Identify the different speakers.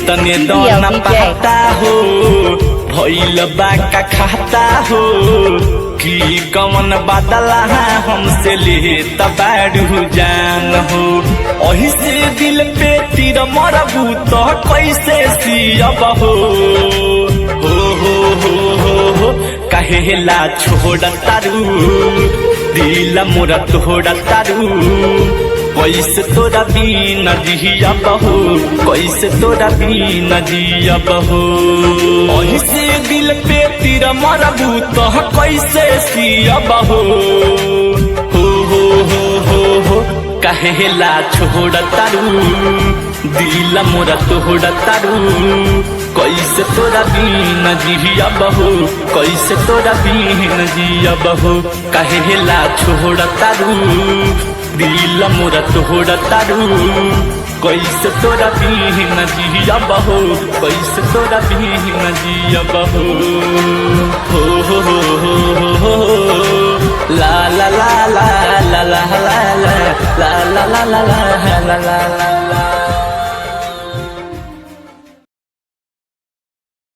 Speaker 1: तने दाना पाता हो भइल बाका खाता हो कि कवन बदला हमसे ले तबाड़ू जान हो। अही से दिल पे तीर मरबू तो कैसे सियब हो कहेला छोड़ तारू दिल मोरा तोड़ तारू कैसे तोरा बिना जियब हो कैसे तोरा बिना जियब हो। अही से दिल पे तीर मरबू तो कैसे सियब हो कहेला छोड़ तारू दिल मोरा तोड़ तारू कैसे तोरा बिना जियब हो कैसे तोरा बिना जियब हो। कहेला छोड़ तारू दिल मोरा तोड़ तारू कैसे तोरा बिना जियब हो कैसे तोरा बिना जियब हो ला ला ला ला ला ला ला ला ला ला ला ला ला ला ला ला।